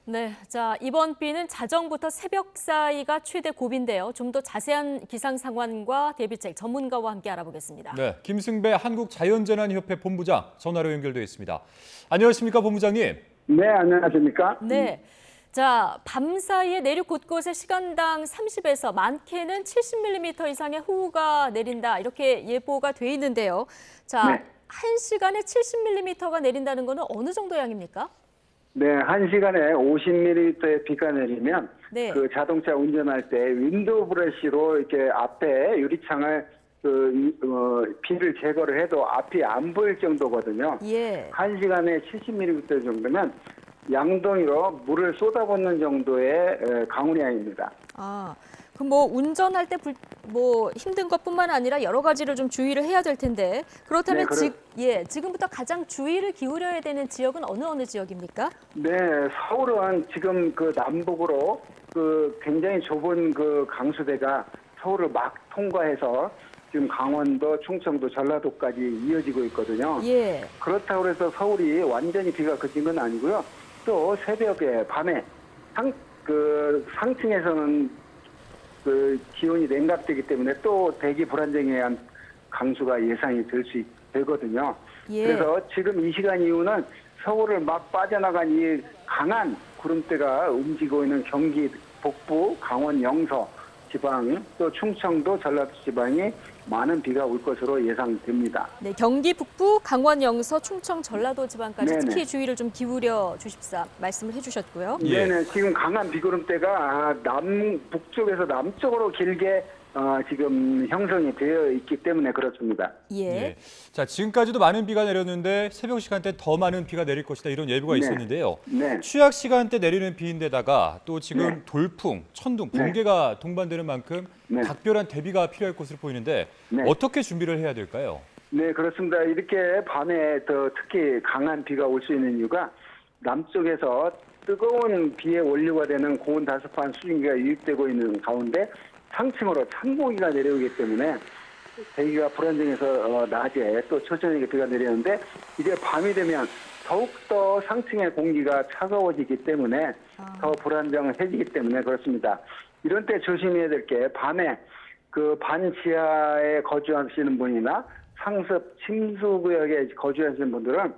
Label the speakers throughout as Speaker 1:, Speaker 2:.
Speaker 1: 네, 자, 이번 비는 자정부터 새벽 사이가 최대 고비인데요. 좀 더 자세한 기상 상황과 대비책 전문가와 함께 알아보겠습니다.
Speaker 2: 네, 김승배 한국자연재난협회 본부장 전화로 연결돼 있습니다. 안녕하십니까, 본부장님?
Speaker 3: 네, 안녕하십니까?
Speaker 1: 네, 자, 밤 사이에 내륙 곳곳에 시간당 30에서 많게는 70mm 이상의 호우가 내린다. 이렇게 예보가 돼 있는데요. 자,
Speaker 3: 네.
Speaker 1: 1시간에 70mm가 내린다는 거는 어느 정도 양입니까?
Speaker 3: 네, 1시간에 50mm의 비가 내리면
Speaker 1: 네.
Speaker 3: 그 자동차 운전할 때 윈도우 브러쉬로 이렇게 앞에 유리창을 비를 제거를 해도 앞이 안 보일 정도거든요.
Speaker 1: 예.
Speaker 3: 1시간에 70mm 정도면 양동이로 물을 쏟아붓는 정도의 강우량입니다.
Speaker 1: 아, 그럼 뭐 운전할 때 힘든 것뿐만 아니라 여러 가지를 좀 주의를 해야 될 텐데 그렇다면
Speaker 3: 네,
Speaker 1: 지금부터 가장 주의를 기울여야 되는 지역은 어느 지역입니까?
Speaker 3: 네, 서울은 지금 그 남북으로 그 굉장히 좁은 그 강수대가 서울을 막 통과해서 지금 강원도, 충청도, 전라도까지 이어지고 있거든요.
Speaker 1: 예.
Speaker 3: 그렇다고 해서 서울이 완전히 비가 그친 건 아니고요. 또 새벽에, 밤에 상층에서는 그 기온이 냉각되기 때문에 또 대기 불안정에 의한 강수가 예상이 되거든요.
Speaker 1: 예.
Speaker 3: 그래서 지금 이 시간 이후는 서울을 막 빠져나간 이 강한 구름대가 움직이고 있는 경기 북부, 강원 영서 지방, 또 충청도, 전라도 지방이 많은 비가 올 것으로 예상됩니다.
Speaker 1: 네, 경기 북부, 강원 영서, 충청, 전라도 지방까지
Speaker 3: 네네.
Speaker 1: 특히 주의를 좀 기울여 주십사 말씀을 해주셨고요.
Speaker 2: 예.
Speaker 3: 네네, 지금 강한 비구름대가 북쪽에서 남쪽으로 길게 지금 형성이 되어 있기 때문에 그렇습니다.
Speaker 1: 예.
Speaker 2: 자, 지금까지도 많은 비가 내렸는데 새벽 시간대 더 많은 비가 내릴 것이다 이런 예보가
Speaker 3: 네.
Speaker 2: 있었는데요.
Speaker 3: 네.
Speaker 2: 취약 시간대 내리는 비인데다가 또 지금
Speaker 3: 네.
Speaker 2: 돌풍, 천둥,
Speaker 3: 네.
Speaker 2: 번개가 동반되는 만큼
Speaker 3: 네.
Speaker 2: 각별한 대비가 필요할 것으로 보이는데
Speaker 3: 네.
Speaker 2: 어떻게 준비를 해야 될까요?
Speaker 3: 네, 그렇습니다. 이렇게 밤에 더 특히 강한 비가 올 수 있는 이유가 남쪽에서 뜨거운 비의 원료가 되는 고온 다습한 수증기가 유입되고 있는 가운데 상층으로 찬 공기가 내려오기 때문에 대기가 불안정해서 낮에 또 초저녁에 비가 내리는데 이제 밤이 되면 더욱더 상층의 공기가 차가워지기 때문에 더 불안정해지기 때문에 그렇습니다. 이런 때 조심해야 될 게 밤에 그 반지하에 거주하시는 분이나 상습 침수구역에 거주하시는 분들은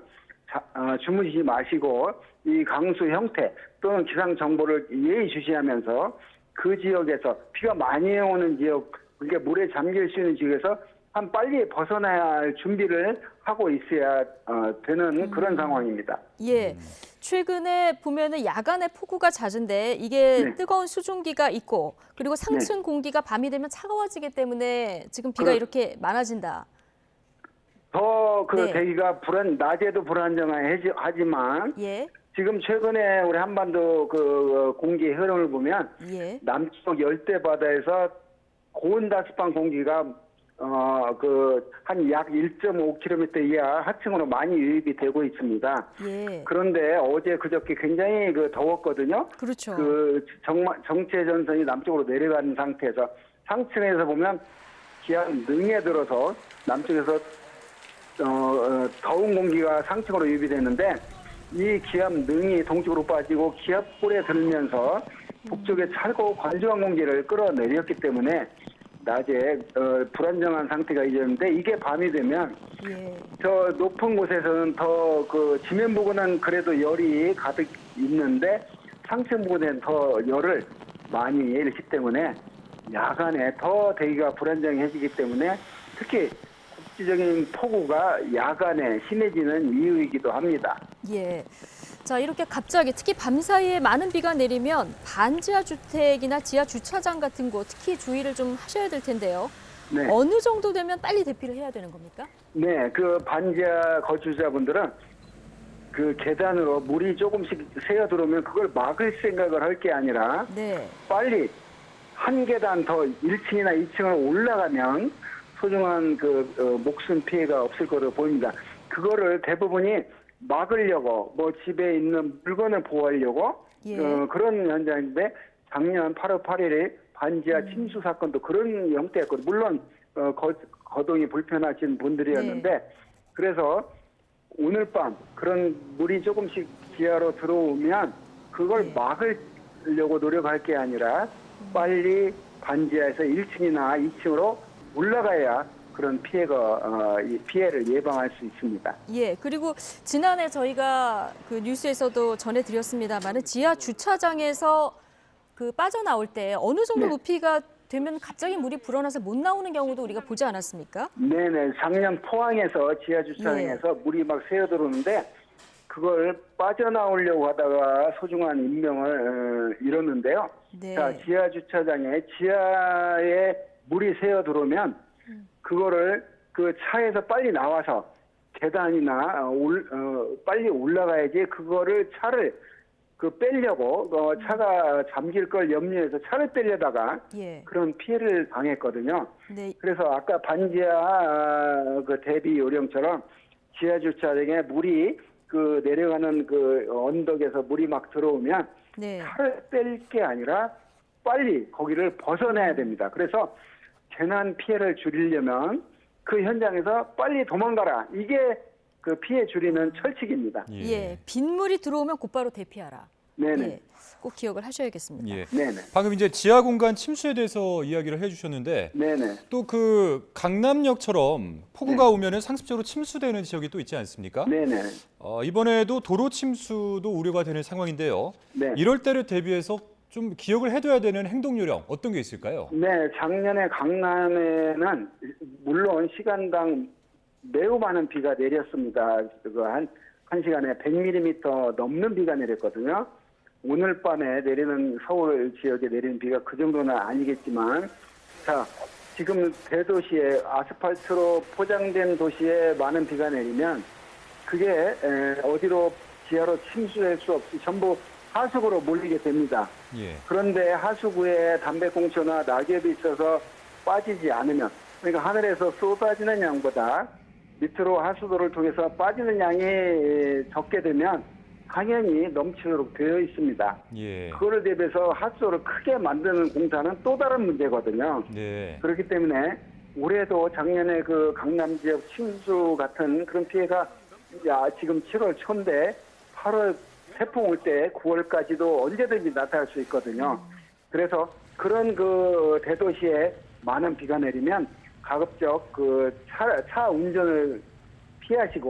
Speaker 3: 주무시지 마시고 이 강수 형태 또는 기상 정보를 예의주시하면서 그 지역에서 비가 많이 오는 지역, 그러니까 물에 잠길 수 있는 지역에서 빨리 벗어나야 할 준비를 하고 있어야 되는 그런 상황입니다.
Speaker 1: 예. 최근에 보면은 야간에 폭우가 잦은데 이게
Speaker 3: 네.
Speaker 1: 뜨거운 수증기가 있고 그리고 상층 공기가 밤이 되면 차가워지기 때문에 지금 비가 이렇게 많아진다.
Speaker 3: 더 그
Speaker 1: 네.
Speaker 3: 대기가 낮에도 불안정하지만
Speaker 1: 예.
Speaker 3: 지금 최근에 우리 한반도 그 공기 흐름을 보면
Speaker 1: 예.
Speaker 3: 남쪽 열대 바다에서 고온 다습한 공기가 한 약 1.5km 이하 하층으로 많이 유입이 되고 있습니다.
Speaker 1: 예.
Speaker 3: 그런데 어제 그저께 굉장히 더웠거든요.
Speaker 1: 그렇죠.
Speaker 3: 정체 전선이 남쪽으로 내려가는 상태에서 상층에서 보면 기한 능에 들어서 남쪽에서 더운 공기가 상층으로 유입이 되는데 이 기압 능이 동쪽으로 빠지고 기압골에 들면서 북쪽에 차고 건조한 공기를 끌어내렸기 때문에 낮에 불안정한 상태가 이어졌는데 이게 밤이 되면
Speaker 1: 예.
Speaker 3: 저 높은 곳에서는 더 지면 부근은 그래도 열이 가득 있는데 상층 부근에는 더 열을 많이 잃기 때문에 야간에 더 대기가 불안정해지기 때문에 특히 국지적인 폭우가 야간에 심해지는 이유이기도 합니다.
Speaker 1: 예. 자, 이렇게 갑자기 특히 밤 사이에 많은 비가 내리면 반지하 주택이나 지하 주차장 같은 곳 특히 주의를 좀 하셔야 될 텐데요.
Speaker 3: 네.
Speaker 1: 어느 정도 되면 빨리 대피를 해야 되는 겁니까?
Speaker 3: 네, 그 반지하 거주자분들은 그 계단으로 물이 조금씩 새어 들어오면 그걸 막을 생각을 할 게 아니라
Speaker 1: 네.
Speaker 3: 빨리 한 계단 더 1층이나 2층을 올라가면 소중한 목숨 피해가 없을 거로 보입니다. 그거를 대부분이 막으려고 집에 있는 물건을 보호하려고
Speaker 1: 예.
Speaker 3: 그런 현장인데 작년 8월 8일에 반지하 침수 사건도 그런 형태였거든요. 물론 거동이 불편하신 분들이었는데
Speaker 1: 네.
Speaker 3: 그래서 오늘 밤 그런 물이 조금씩 지하로 들어오면 그걸
Speaker 1: 예.
Speaker 3: 막으려고 노력할 게 아니라 빨리 반지하에서 1층이나 2층으로 올라가야 그런 이 피해를 예방할 수 있습니다.
Speaker 1: 예, 그리고 지난해 저희가 그 뉴스에서도 전해드렸습니다만은 지하 주차장에서 그 빠져나올 때 어느 정도
Speaker 3: 네.
Speaker 1: 높이가 되면 갑자기 물이 불어나서 못 나오는 경우도 우리가 보지 않았습니까?
Speaker 3: 네네. 작년 포항에서 지하 주차장에서 물이 막 새어 들어오는데 그걸 빠져나오려고 하다가 소중한 인명을 잃었는데요.
Speaker 1: 네.
Speaker 3: 자, 지하 주차장에 지하에 물이 새어 들어오면 그거를 그 차에서 빨리 나와서 계단이나 빨리 올라가야지 그거를 차를 빼려고 차가 잠길 걸 염려해서 차를 빼려다가
Speaker 1: 예.
Speaker 3: 그런 피해를 당했거든요.
Speaker 1: 네.
Speaker 3: 그래서 아까 반지하 그 대비 요령처럼 지하 주차장에 물이 내려가는 언덕에서 물이 막 들어오면
Speaker 1: 네.
Speaker 3: 차를 뺄 게 아니라 빨리 거기를 벗어나야 됩니다. 그래서 재난 피해를 줄이려면 그 현장에서 빨리 도망가라. 이게 그 피해 줄이는 철칙입니다.
Speaker 1: 예. 빗물이 들어오면 곧바로 대피하라.
Speaker 3: 네네.
Speaker 1: 예. 꼭 기억을 하셔야겠습니다.
Speaker 2: 예.
Speaker 3: 네네.
Speaker 2: 방금 이제 지하 공간 침수에 대해서 이야기를 해주셨는데
Speaker 3: 네네.
Speaker 2: 또 그 강남역처럼 폭우가 오면은 상습적으로 침수되는 지역이 또 있지 않습니까?
Speaker 3: 네네.
Speaker 2: 이번에도 도로 침수도 우려가 되는 상황인데요.
Speaker 3: 네.
Speaker 2: 이럴 때를 대비해서 좀 기억을 해둬야 되는 행동 요령 어떤 게 있을까요?
Speaker 3: 네, 작년에 강남에는 물론 시간당 매우 많은 비가 내렸습니다. 한 시간에 100mm 넘는 비가 내렸거든요. 오늘 밤에 내리는 서울 지역에 내리는 비가 그 정도는 아니겠지만, 자, 지금 대도시에 아스팔트로 포장된 도시에 많은 비가 내리면 그게 어디로 지하로 침수할 수 없이 전부 하수구로 몰리게 됩니다.
Speaker 2: 예.
Speaker 3: 그런데 하수구에 담배꽁초나 낙엽이 있어서 빠지지 않으면, 그러니까 하늘에서 쏟아지는 양보다 밑으로 하수도를 통해서 빠지는 양이 적게 되면 당연히 넘치도록 되어 있습니다.
Speaker 2: 예.
Speaker 3: 그거를 대비해서 하수도를 크게 만드는 공사는 또 다른 문제거든요.
Speaker 2: 네.
Speaker 3: 그렇기 때문에 올해도 작년에 그 강남 지역 침수 같은 그런 피해가 지금 7월 초인데 8월 태풍 올 때 9월까지도 언제든지 나타날 수 있거든요. 그래서 그런 대도시에 많은 비가 내리면 가급적 차 운전을 피하시고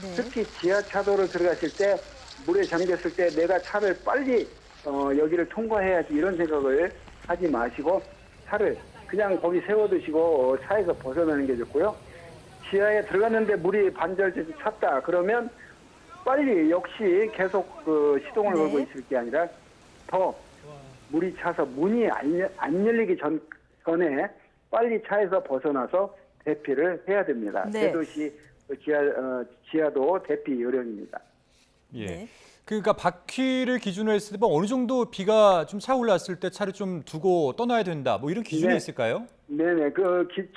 Speaker 1: 네.
Speaker 3: 특히 지하차도를 들어가실 때 물에 잠겼을 때 내가 차를 빨리 여기를 통과해야지 이런 생각을 하지 마시고 차를 그냥 거기 세워두시고 차에서 벗어나는 게 좋고요. 지하에 들어갔는데 물이 반절씩 찼다 그러면 빨리 역시 계속 시동을
Speaker 1: 네.
Speaker 3: 걸고 있을 게 아니라 더 물이 차서 문이 안 열리기 전에 빨리 차에서 벗어나서 대피를 해야 됩니다.
Speaker 1: 네.
Speaker 3: 대도시 지하도 대피 요령입니다.
Speaker 2: 예.
Speaker 1: 네.
Speaker 2: 그러니까 바퀴를 기준으로 했을 때 어느 정도 비가 좀 차올랐을 때 차를 좀 두고 떠나야 된다. 뭐 이런 기준이
Speaker 3: 네.
Speaker 2: 있을까요?
Speaker 3: 네네.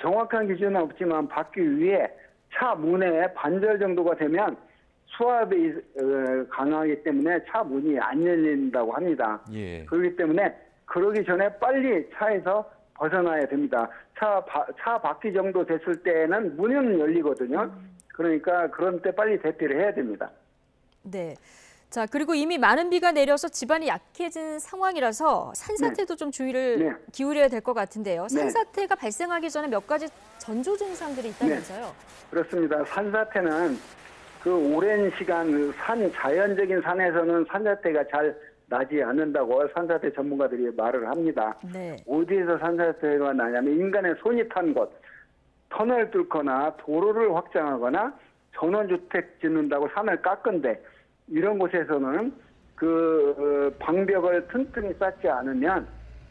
Speaker 3: 정확한 기준은 없지만 바퀴 위에 차 문에 반절 정도가 되면 수압이 강하기 때문에 차 문이 안 열린다고 합니다.
Speaker 2: 예.
Speaker 3: 그렇기 때문에 그러기 전에 빨리 차에서 벗어나야 됩니다. 차 바퀴 정도 됐을 때는 문은 열리거든요. 그러니까 그런 때 빨리 대피를 해야 됩니다.
Speaker 1: 네. 자, 그리고 이미 많은 비가 내려서 집안이 약해진 상황이라서 산사태도 좀 주의를
Speaker 3: 네.
Speaker 1: 기울여야 될 것 같은데요.
Speaker 3: 네.
Speaker 1: 산사태가 발생하기 전에 몇 가지 전조 증상들이 있다면서요?
Speaker 3: 그렇습니다. 산사태는 오랜 시간 자연적인 산에서는 산사태가 잘 나지 않는다고 산사태 전문가들이 말을 합니다.
Speaker 1: 네.
Speaker 3: 어디에서 산사태가 나냐면 인간의 손이 탄 곳, 터널 뚫거나 도로를 확장하거나 전원주택 짓는다고 산을 깎은데 이런 곳에서는 방벽을 튼튼히 쌓지 않으면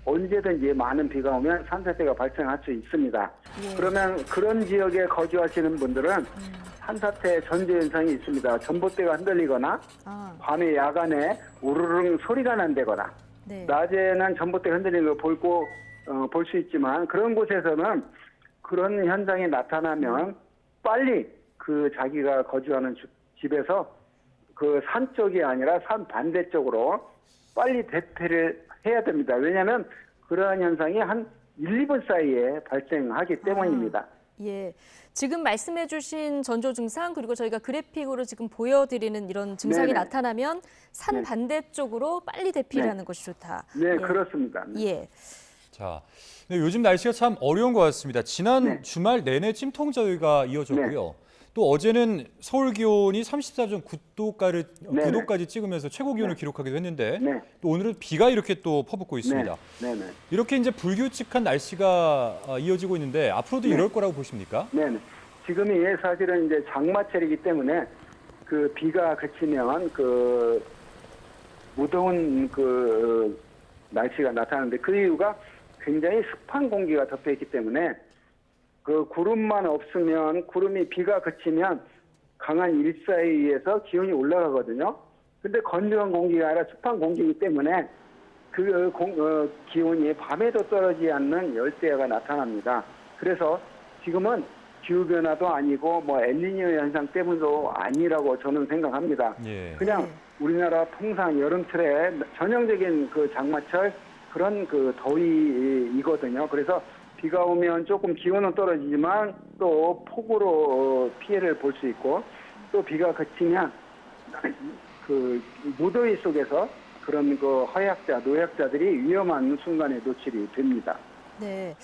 Speaker 3: 언제든지 많은 비가 오면 산사태가 발생할 수 있습니다.
Speaker 1: 예.
Speaker 3: 그러면 그런 지역에 거주하시는 분들은 산사태 전조 현상이 있습니다. 전봇대가 흔들리거나 밤에 야간에 우르릉 소리가 난다거나
Speaker 1: 네.
Speaker 3: 낮에는 전봇대 흔들리는 걸 볼 수 있지만 그런 곳에서는 그런 현상이 나타나면 빨리 자기가 거주하는 집에서 산 쪽이 아니라 산 반대쪽으로 빨리 대피를 해야 됩니다. 왜냐하면 그러한 현상이 한 1, 2분 사이에 발생하기 때문입니다.
Speaker 1: 예. 지금 말씀해 주신 전조 증상 그리고 저희가 그래픽으로 지금 보여드리는 이런 증상이
Speaker 3: 네네.
Speaker 1: 나타나면 산
Speaker 3: 네.
Speaker 1: 반대쪽으로 빨리 대피를 하는 것이 좋다.
Speaker 3: 네,
Speaker 1: 예.
Speaker 3: 그렇습니다. 네.
Speaker 1: 예.
Speaker 2: 자, 네, 요즘 날씨가 참 어려운 것 같습니다. 지난
Speaker 3: 네.
Speaker 2: 주말 내내 찜통더위가 이어졌고요. 또 어제는 서울 기온이 34.9도까지
Speaker 3: 네네.
Speaker 2: 9도까지 찍으면서 최고 기온을 기록하기도 했는데
Speaker 3: 네.
Speaker 2: 또 오늘은 비가 이렇게 또 퍼붓고 있습니다.
Speaker 3: 네, 네.
Speaker 2: 이렇게 이제 불규칙한 날씨가 이어지고 있는데 앞으로도 이럴 거라고 보십니까?
Speaker 3: 네. 지금이 사실은 이제 장마철이기 때문에 그 비가 그치면 그 무더운 그 날씨가 나타나는데 그 이유가 굉장히 습한 공기가 덮여 있기 때문에 그 구름만 없으면 구름이 비가 그치면 강한 일사에 의해서 기온이 올라가거든요. 근데 건조한 공기가 아니라 습한 공기이기 때문에 기온이 밤에도 떨어지지 않는 열대야가 나타납니다. 그래서 지금은 기후변화도 아니고 뭐 엘니뇨 현상 때문도 아니라고 저는 생각합니다.
Speaker 2: 예.
Speaker 3: 그냥 우리나라 통상 여름철에 전형적인 그 장마철 그런 그 더위이거든요. 그래서 비가 오면 조금 기온은 떨어지지만 또 폭우로 피해를 볼 수 있고 또 비가 그치면 그 무더위 속에서 그런 그 허약자, 노약자들이 위험한 순간에 노출이 됩니다.
Speaker 1: 네.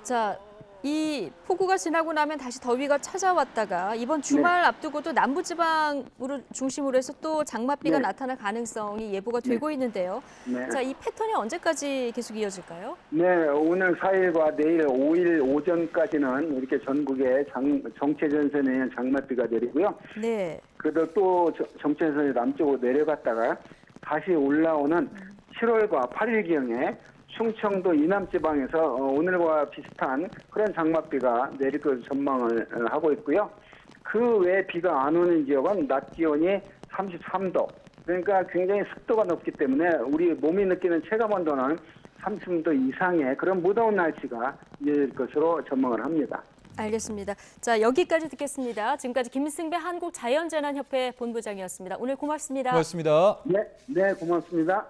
Speaker 1: 자, 이 폭우가 지나고 나면 다시 더위가 찾아왔다가 이번 주말 앞두고도 남부지방으로 중심으로 해서 또 장맛비가
Speaker 3: 네.
Speaker 1: 나타날 가능성이 예보가 되고 있는데요.
Speaker 3: 네.
Speaker 1: 자, 이 패턴이 언제까지 계속 이어질까요?
Speaker 3: 네, 오늘 4일과 내일 5일 오전까지는 이렇게 전국에 정체전선에 의한 장맛비가 내리고요.
Speaker 1: 네.
Speaker 3: 그래도 또 정체전선이 남쪽으로 내려갔다가 다시 올라오는 7월과 8일경에 충청도 이남지방에서 오늘과 비슷한 그런 장맛비가 내릴 것을 전망을 하고 있고요. 그 외에 비가 안 오는 지역은 낮 기온이 33도. 그러니까 굉장히 습도가 높기 때문에 우리 몸이 느끼는 체감온도는 30도 이상의 그런 무더운 날씨가 이어질 것으로 전망을 합니다.
Speaker 1: 알겠습니다. 자, 여기까지 듣겠습니다. 지금까지 김승배 한국자연재난협회 본부장이었습니다. 오늘 고맙습니다.
Speaker 2: 고맙습니다.
Speaker 3: 네, 고맙습니다.